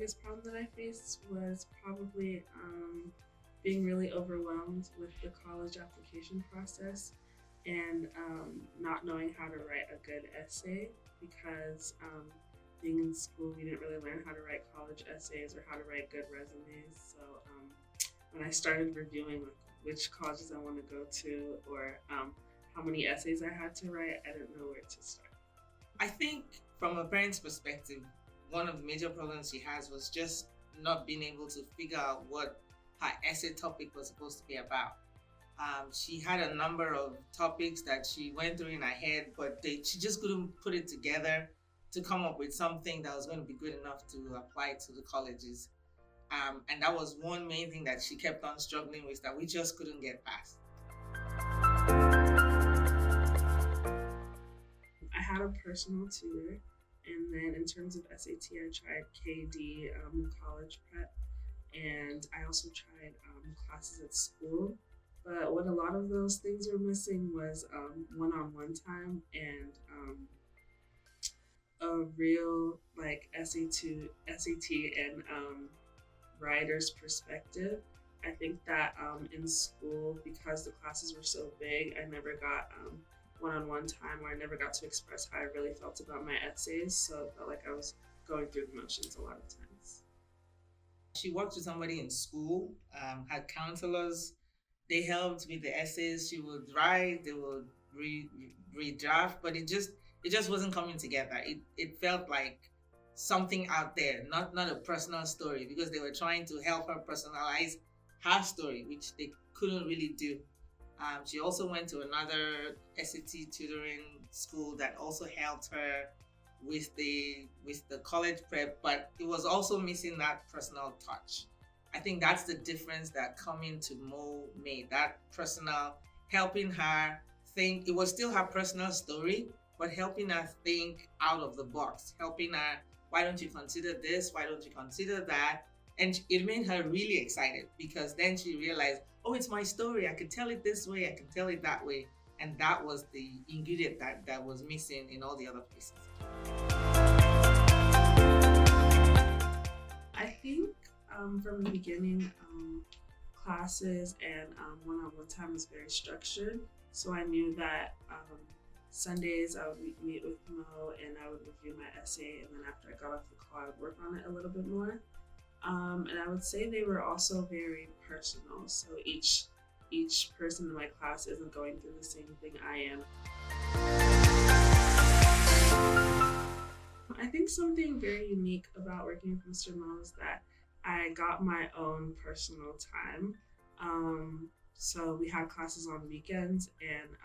biggest problem that I faced was probably being really overwhelmed with the college application process and not knowing how to write a good essay because being in school, we didn't really learn how to write college essays or how to write good resumes. So when I started reviewing like which colleges I want to go to or how many essays I had to write, I didn't know where to start. I think from a parent's perspective, one of the major problems she has was just not being able to figure out what her essay topic was supposed to be about. She had a number of topics that she went through in her head, but she just couldn't put it together to come up with something that was going to be good enough to apply to the colleges. And that was one main thing that she kept on struggling with that we just couldn't get past. I had a personal tutor, and then in terms of SAT, I tried KD, college prep, and I also tried classes at school. But what a lot of those things were missing was one-on-one time and a real like SAT and writer's perspective. I think that in school, because the classes were so big, I never got one-on-one time where I never got to express how I really felt about my essays. So it felt like I was going through the motions a lot of times. She worked with somebody in school, had counselors. They helped with the essays. She would write, they would redraft, but it just wasn't coming together. It felt like something out there, not a personal story, because they were trying to help her personalize her story, which they couldn't really do. She also went to another SAT tutoring school that also helped her with the college prep, but it was also missing that personal touch. I think that's the difference that coming to Mo made, that personal, helping her think. It was still her personal story, but helping her think out of the box, helping her, why don't you consider this? Why don't you consider that? And it made her really excited because then she realized, oh, it's my story. I can tell it this way. I can tell it that way. And that was the ingredient that was missing in all the other places. I think from the beginning, classes and one-on-one time was very structured. So I knew that Sundays I would meet with Mo and I would review my essay, and then after I got off the call, I would work on it a little bit more. And I would say they were also very personal. So each person in my class isn't going through the same thing I am. I think something very unique about working with Mr. Mo is that I got my own personal time. So we had classes on weekends, and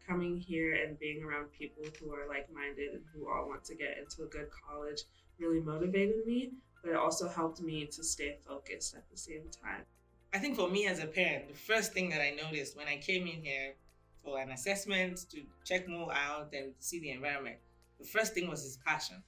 coming here and being around people who are like-minded and who all want to get into a good college really motivated me, but it also helped me to stay focused at the same time. I think for me as a parent, the first thing that I noticed when I came in here for an assessment to check Mo out and see the environment, the first thing was his passion.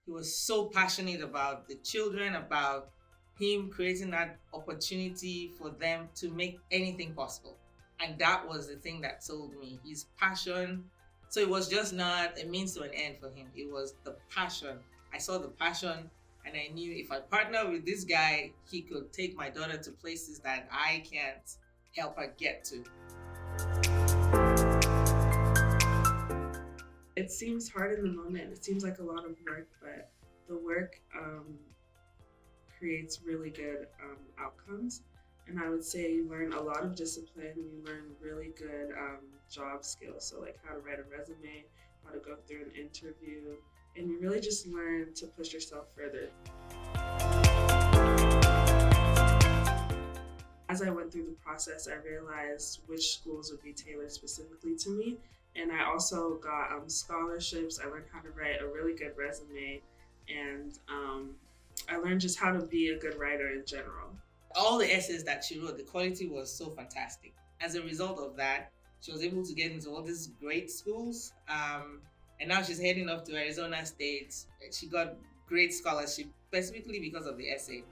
He was so passionate about the children, about him creating that opportunity for them to make anything possible. And that was the thing that sold me, his passion. So it was just not a means to an end for him. It was the passion. I saw the passion and I knew if I partner with this guy, he could take my daughter to places that I can't help her get to. It seems hard in the moment. It seems like a lot of work, but the work creates really good outcomes. And I would say you learn a lot of discipline. You learn really good job skills. So like how to write a resume, how to go through an interview, and you really just learn to push yourself further. As I went through the process, I realized which schools would be tailored specifically to me. And I also got scholarships. I learned how to write a really good resume, and I learned just how to be a good writer in general. All the essays that she wrote, the quality was so fantastic. As a result of that, she was able to get into all these great schools. And now she's heading off to Arizona State. She got great scholarship specifically because of the essay.